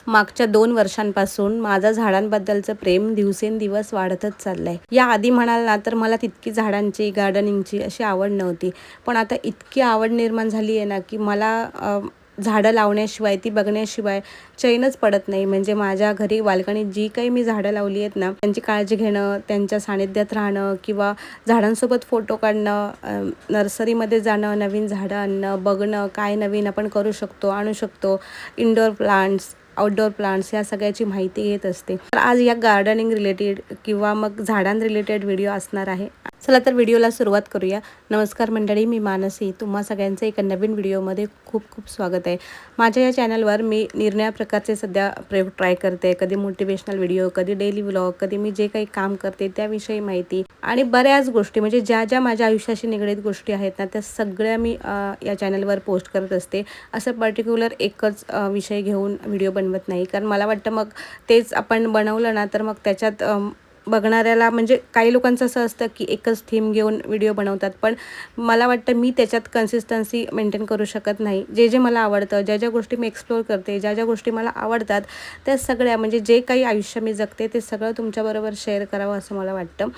मागच्या 2 वर्षांपासून माझं झाडांबद्दलचं प्रेम दिवसेंदिवस वाढतच चाललंय. याआधी म्हणाल ना तर मला तितकी झाडांची, गार्डनिंगची अशी आवड नव्हती. पण आता इतकी आवड निर्माण झाली आहे ना, की मला झाडं लावण्याशिवाय, ती बघण्याशिवाय चैनच पडत नाही. म्हणजे माझ्या घरी बाल्कनीत जी काही मी झाडं लावली आहेत ना, त्यांची काळजी घेणं, त्यांच्या सानिध्यात राहणं किंवा झाडांसोबत फोटो काढणं, नर्सरीमध्ये जाणं, नवीन झाडं आणणं, बघणं, काय नवीन आपण करू शकतो, आणू शकतो, इनडोअर प्लांट्स, आउटडोअर प्लांट्स या सगळ्याची माहिती घेत असते. तर आज या गार्डनिंग रिलेटेड किंवा मग झाडां रिलेटेड व्हिडिओ असणार आहे. चला तर व्हिडिओला सुरुवात करूया. नमस्कार मंडळी, मी मानसी. तुम्हा सगळ्यांचं एका नवीन व्हिडिओमध्ये खूप खूप स्वागत आहे. माझ्या या चॅनलवर मी निरनिराळ्या प्रकारचे सध्या प्रयोग ट्राय करते. कधी मोटिवेशनल व्हिडिओ, कधी डेली व्लॉग, कधी मी जे काही काम करते त्याविषयी माहिती आणि बऱ्याच गोष्टी, म्हणजे ज्या ज्या माझ्या आयुष्याशी निगडीत गोष्टी आहेत ना, त्या सगळ्या मी या चॅनलवर पोस्ट करत असते. असं पर्टिक्युलर एकच विषय घेऊन व्हिडिओ बनवत नाही, कारण मला वाटतं मग तेच आपण बनवलं ना तर मग त्याच्यात बघणाऱ्याला, म्हणजे काही लोकांचं असं असतं की एकच थीम घेऊन व्हिडिओ बनवतात, पण मला वाटतं मी त्याच्यात कन्सिस्टन्सी मेंटेन करू शकत नाही. जे जे मला आवडतं, ज्या ज्या गोष्टी मी एक्सप्लोअर करते, ज्या ज्या गोष्टी मला आवडतात, त्या सगळ्या, म्हणजे जे काही आयुष्य मी जगते ते सगळं तुमच्याबरोबर शेअर करावं असं मला वाटतं.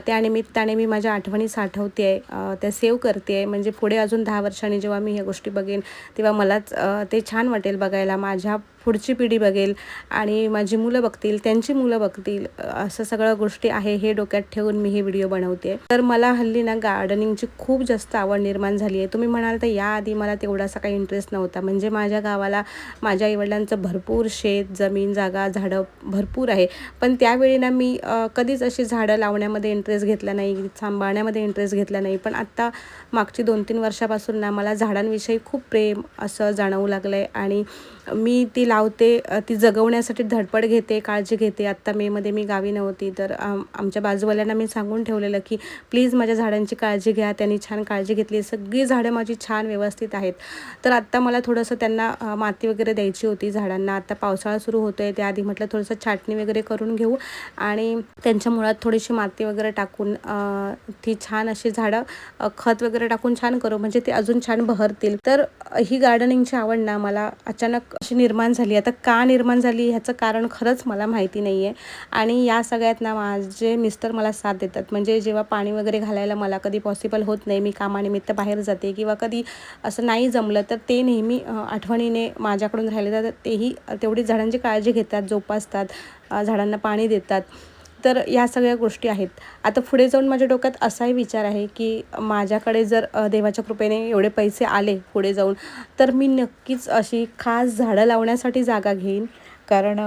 त्या निमित्ताने मी माझ्या आठवणी साठवते आहे, त्या सेव्ह करते आहे. म्हणजे पुढे अजून 10 वर्षांनी जेव्हा मी ह्या गोष्टी बघेन तेव्हा मलाच ते छान वाटेल बघायला. माझ्या पुढची पिढी बघेल आणि माझी मुलं बघतील, त्यांची मुलं बघतील, असं सगळं गोष्टी आहे हे डोक्यात ठेवून मी हे व्हिडिओ बनवते. तर मला हल्ली ना गार्डनिंगची खूप जास्त आवड निर्माण झाली आहे. तुम्ही म्हणाल तर याआधी मला तेवढासा काही इंटरेस्ट नव्हता. म्हणजे माझ्या गावाला माझ्या आईवडिलांचं भरपूर शेत, जमीन, जागा, झाडं भरपूर आहे. पण त्यावेळी ना मी कधीच अशी झाडं लावण्यामध्ये इंटरेस्ट घेतला नाही, सांभाळण्यामध्ये इंटरेस्ट घेतला नाही. पण आत्ता मागची 2-3 वर्षापासून ना मला झाडांविषयी खूप प्रेम असं जाणवू लागलं आहे आणि मी ती लावते, ती जगवण्यासाठी धडपड घेते, काळजी घेते. आत्ता मेमध्ये मी गावी नव्हती, तर आमच्या बाजूवाल्यांना मी सांगून ठेवलेलं की प्लीज माझ्या झाडांची काळजी घ्या. त्यांनी छान काळजी घेतली. सगळी झाडं माझी छान व्यवस्थित आहेत. तर आत्ता मला थोडंसं त्यांना माती वगैरे द्यायची होती झाडांना. आता पावसाळा सुरू होतो आहे, त्याआधी म्हटलं थोडंसं छाटणी वगैरे करून घेऊ आणि त्यांच्या मुळात थोडीशी माती वगैरे टाकून ती छान अशी झाडं खत वगैरे टाकून छान करू, म्हणजे ते अजून छान बहरतील. तर ही गार्डनिंगची आवड ना मला अचानक अशी निर्माण झाली. आता का निर्माण झाली ह्याचं कारण खरंच मला माहिती नाही आहे. आणि या सगळ्यात ना माझे मिस्टर मला साथ देतात. म्हणजे जेव्हा पाणी वगैरे घालायला मला कधी पॉसिबल होत नाही, मी कामानिमित्त बाहेर जाते किंवा कधी असं नाही जमलं, तर ते नेहमी आठवणीने माझ्याकडून राहिले तर तेही तेवढीच झाडांची काळजी घेतात, जोपासतात, झाडांना पाणी देतात. तर या सगळ्या गोष्टी आहेत. आता पुढे जाऊन माझ्या डोक्यात असाही विचार आहे की माझ्याकडे जर देवाच्या कृपेने एवढे पैसे आले पुढे जाऊन, तर मी नक्कीच अशी खास झाडं लावण्यासाठी जागा घेईन. कारण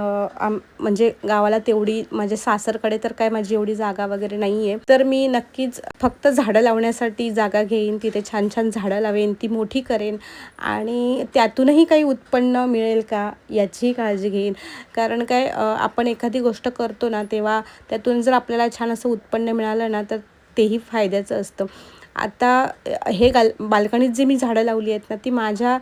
म्हणजे गावाला तेवढी, म्हणजे सासरकडे तर काय माझी एवढी जागा वगैरे नाही आहे. तर मी नक्कीच फक्त झाडं लावण्यासाठी जागा घेईन, तिथे छान छान झाडं लावेन, ती मोठी करेन आणि त्यातूनही काही उत्पन्न मिळेल का याचीही काळजी घेईन. कारण काय, आपण एखादी गोष्ट करतो ना तेव्हा त्यातून जर आपल्याला छान असं उत्पन्न मिळालं ना तर तेही फायद्याचं असतं. आता हे बाल्कनीत जी मी झाडं लावली आहेत ना ती माझ्या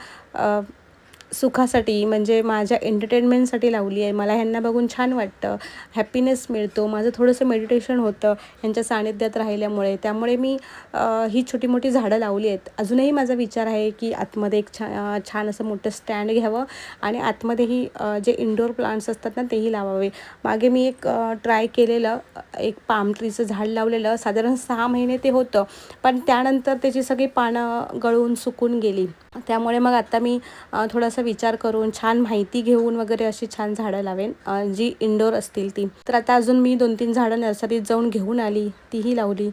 सुखासाठी, म्हणजे माझ्या एंटरटेनमेंटसाठी लावली आहे. मला ह्यांना बघून छान वाटतं, हॅपीनेस मिळतो, माझं थोडंसं मेडिटेशन होतं ह्यांच्या सानिध्यात राहिल्यामुळे. त्यामुळे मी ही छोटी मोठी झाडं लावली आहेत. अजूनही माझा विचार आहे की आतमध्ये एक छान असं मोठं स्टँड घ्यावं आणि आतमध्येही जे इंडोअर प्लांट्स असतात ना तेही लावावे. मागे मी एक ट्राय केलेलं, एक पाम ट्रीचं झाड लावलेलं. साधारण 6 महिने ते होतं, पण त्यानंतर त्याची सगळी पानं गळून सुकून गेली. त्यामुळे मग आता मी थोडासा विचार करून छान माहिती घेऊन वगैरे अशी छान झाडं लावेन, जी इंडोअर असतील ती. तर आता अजून मी 2-3 झाडं नर्सरीत जाऊन घेऊन आली, तीही लावली.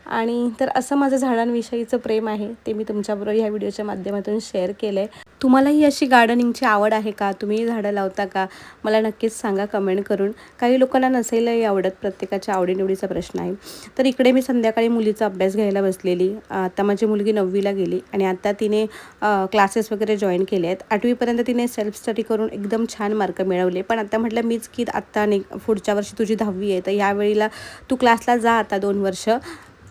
आणि तर असं माझं झाडांविषयीचं प्रेम आहे, ते मी तुमच्याबरोबर ह्या व्हिडिओच्या माध्यमातून शेअर केलं आहे. तुम्हालाही अशी गार्डनिंगची आवड आहे का? तुम्ही झाडं लावता का? मला नक्कीच सांगा कमेंट करून. काही लोकांना नसेलही आवडत, प्रत्येकाच्या आवडीनिवडीचा प्रश्न आहे. तर इकडे मी संध्याकाळी मुलीचा अभ्यास घ्यायला बसलेली. आता माझी मुलगी 9वीला गेली आणि आता तिने क्लासेस वगैरे जॉईन केले आहेत. 8वीपर्यंत तिने सेल्फ स्टडी करून एकदम छान मार्क मिळवले. पण आता म्हटलं मीच की आत्ता पुढच्या वर्षी तुझी 10वी आहे, तर यावेळीला तू क्लासला जा आता 2 वर्ष.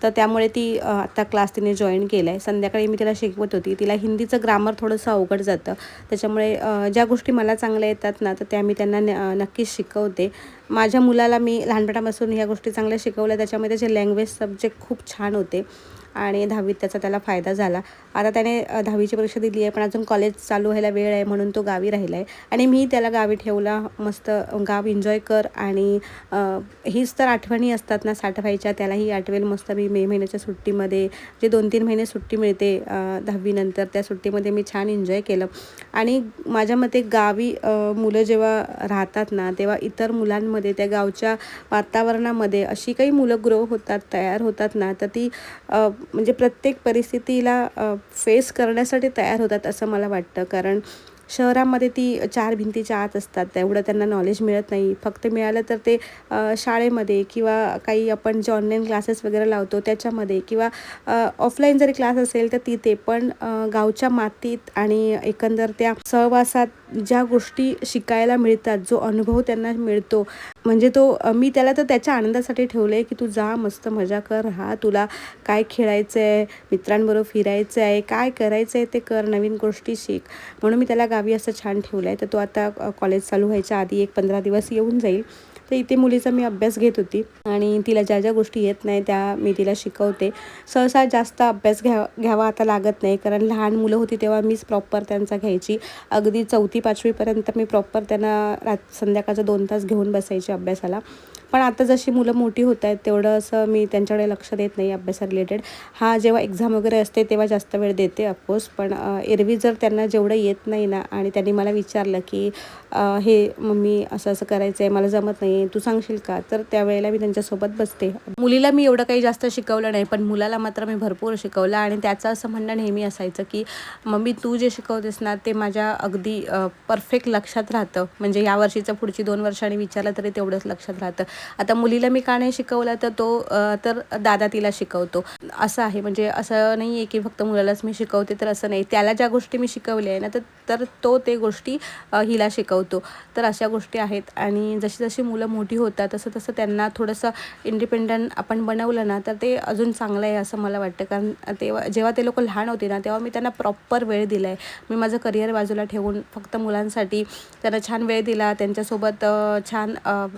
तर त्यामुळे ती आत्ता क्लास तिने जॉईन केला आहे. संध्याकाळी मी तिला शिकवत होती. तिला हिंदीचं ग्रामर थोडंसं अवघड जातं, त्याच्यामुळे ज्या गोष्टी मला चांगल्या येतात ना तर त्या मी त्यांना नक्कीच शिकवते. माझ्या मुलाला मी लहानपणापासून ह्या गोष्टी चांगल्या शिकवल्या, त्याच्यामुळे त्याचे लँग्वेज सब्जेक्ट खूप छान होते. आणि 10वीत त्याला फायदा झाला. आता त्याने 10वीची परीक्षा दिली आहे, पण अजून कॉलेज चालू व्हायला वेळ आहे म्हणून तो गावी राहिला आहे. आणि मी त्याला गावी ठेवला, मस्त गाव एन्जॉय कर. आणि हीच तर आठवणी असतात ना साठवायच्या. त्यालाही आठवेल मस्त. मी मे महिन्याच्या सुट्टीमध्ये जे 2-3 महिने सुट्टी मिळते 10वीनंतर, त्या सुट्टीमध्ये मी छान एन्जॉय केलं. आणि माझ्या मते गावी मुलं जेव्हा राहतात ना, तेव्हा इतर मुलांमध्ये त्या गावच्या वातावरणामध्ये अशी काही मुलं ग्रो होतात, तयार होतात ना, तर ती म्हणजे प्रत्येक परिस्थितीला फेस करण्यासाठी तयार होतात असं मला वाटतं. कारण शहरामध्ये ती 4 भिंतीच्या आत असतात, तेवढं त्यांना नॉलेज मिळत नाही. फक्त मिळालं तर ते शाळेमध्ये किंवा काही आपण जे ऑनलाईन क्लासेस वगैरे लावतो त्याच्यामध्ये, किंवा ऑफलाईन जरी क्लास असेल तर तिथे. पण गावच्या मातीत आणि एकंदर त्या सहवासात ज्या गोष्टी शिकायला मिळतात, जो अनुभव त्यांना मिळतो, म्हणजे तो मी त्याला तर त्याच्या आनंदासाठी ठेवलं आहे की तू जा, मस्त मजा कर, राहा, तुला काय खेळायचं आहे, मित्रांबरोबर फिरायचं आहे, काय करायचं आहे ते कर, नवीन गोष्टी शिक. म्हणून मी त्याला गावी असं छान ठेवलं आहे. तर तो आता कॉलेज चालू व्हायच्या आधी 1-15 दिवस येऊन जाईल. तर इथे मुलीचा मी अभ्यास घेत होती आणि तिला ज्या ज्या गोष्टी येत नाही त्या मी तिला शिकवते. सहसा जास्त अभ्यास घ्यावा आता लागत नाही, कारण लहान मुलं होती तेव्हा मीच प्रॉपर त्यांचा घ्यायची. अगदी 4थी-5वीपर्यंत मी प्रॉपर त्यांना संध्याकाळचं 2 तास घेऊन बसायचे अभ्यासाला. पण आता जशी मुलं मोठी होत आहेत तेवढं असं मी त्यांच्याकडे लक्ष देत नाही अभ्यासा रिलेटेड. जेव्हा एक्झाम वगैरे असते तेव्हा जास्त वेळ देते ऑफकोर्स. पण एरवी जर त्यांना जेवढं येत नाही ना, आणि त्यांनी मला विचारलं की हे मम्मी असं असं करायचं आहे, मला जमत नाही, तू सांगशील का, तर त्यावेळेला मी त्यांच्यासोबत बसते. मुलीला मी एवढं काही जास्त शिकवलं नाही, पण मुलाला मात्र मी भरपूर शिकवलं. आणि त्याचं असं म्हणणं नेहमी असायचं की मम्मी तू जे शिकवतेस ना ते माझ्या अगदी परफेक्ट लक्षात राहतं. म्हणजे या वर्षीचं पुढची 2 वर्षांनी विचारलं तरी तेवढंच लक्षात राहतं. आता मुलीला मी का नाही शिकवलं, तर तर दादा तिला शिकवतो असं आहे. म्हणजे असं नाही आहे की फक्त मुलालाच मी शिकवते, तर असं नाही. त्याला ज्या गोष्टी मी शिकवल्या आहे ना, तर तो ते गोष्टी हिला शिकवतो. तर अशा गोष्टी आहेत. आणि जशी जशी मुलं मोठी होतात तसं तसं त्यांना थोडंसं इंडिपेंडंट आपण बनवलं ना, तर ते अजून चांगलं आहे असं मला वाटतं. कारण जेव्हा ते लोक लहान होते ना, तेव्हा मी त्यांना प्रॉपर वेळ दिला आहे. मी माझं करिअर बाजूला ठेवून फक्त मुलांसाठी त्यांना छान वेळ दिला, त्यांच्यासोबत छान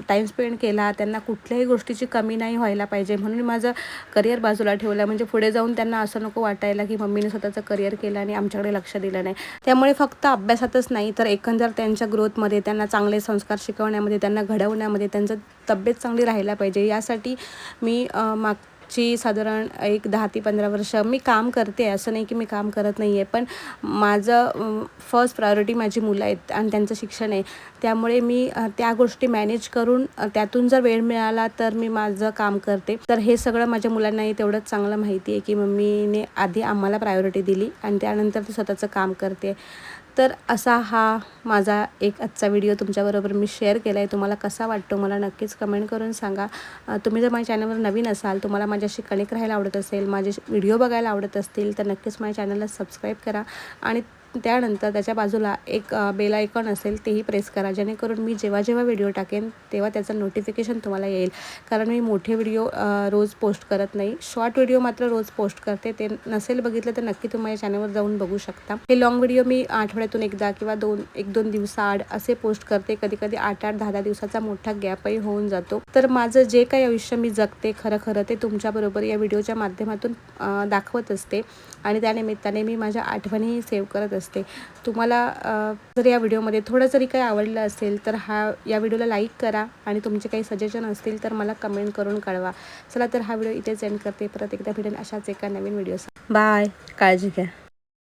टाईम स्पेंड केला. त्यांना कुठल्याही गोष्टीची कमी नाही व्हायला पाहिजे म्हणून मी माझं करिअर बाजूला ठेवलं. म्हणजे पुढे जाऊन त्यांना असं नको वाटायला की मम्मीने स्वतःचं करिअर केलं आणि आमच्याकडे लक्ष दिलं नाही. त्यामुळे फक्त अभ्यासातच नाही, तर एकंदर त्यांच्या ग्रोथमध्ये, त्यांना चांगले संस्कार शिकवण्यामध्ये, त्यांना घडवण्यामध्ये, त्यांचं तब्येत चांगली राहायला पाहिजे यासाठी मी मागची साधारण 10 ते 15 वर्ष मी काम करते. असं नाही की मी काम करत नाही आहे, पण माझं फर्स्ट प्रायोरिटी माझी मुलं आहेत आणि त्यांचं शिक्षण आहे. त्यामुळे मी त्या गोष्टी मॅनेज करून त्यातून जर वेळ मिळाला तर मी माझं काम करते. तर हे सगळं माझ्या मुलांनाही तेवढंच चांगलं माहिती आहे की मम्मीने आधी आम्हाला प्रायोरिटी दिली आणि त्यानंतर ती स्वतःचं काम करते. तर असा हा माझा एक आजचा व्हिडिओ तुमच्याबरोबर मी शेअर केला आहे. तुम्हाला कसा वाटतो मला नक्कीच कमेंट करून सांगा. तुम्ही जर माझ्या चॅनलवर नवीन असाल, तुम्हाला माझ्याशी कनेक्ट राहायला आवडत असेल, माझे व्हिडिओ बघायला आवडत असतील, तर नक्कीच माझ्या चॅनलला सबस्क्राईब करा. आणि त्यानंतर त्याच्या बाजूला एक बेल आयकॉन असेल तेही प्रेस करा, जेणेकरून मी जेव्हा जेव्हा व्हिडिओ टाकेन तेव्हा त्याचं नोटिफिकेशन तुम्हाला येईल. कारण मी मोठे व्हिडिओ रोज पोस्ट करत नाही, शॉर्ट व्हिडिओ मात्र रोज पोस्ट करते. ते नसेल बघितलं तर नक्की तुम्ही माझ्या चॅनलवर जाऊन बघू शकता. हे लॉंग व्हिडिओ मी आठवड्यातून एकदा किंवा 1-2 दिवसाआड असे पोस्ट करते. कधी कधी 8-8, 10-10 दिवसाचा मोठा गॅपही होऊन जातो. तर माझं जे काही आयुष्य मी जगते खरं ते तुमच्याबरोबर या व्हिडिओच्या माध्यमातून दाखवत असते. आणि त्यानिमित्ताने मी माझ्या आठवणीही सेव्ह करत असते. तुम्हाला जर या व्हिडिओमध्ये थोडं जरी काही आवडलं असेल तर या व्हिडिओला लाईक करा आणि तुमचे काही सजेशन असतील तर मला कमेंट करून कळवा. चला तर हा व्हिडिओ इथेच एंड करते. परत एकदा भेटेन अशाच एका नवीन व्हिडिओ. बाय. काळजी घ्या.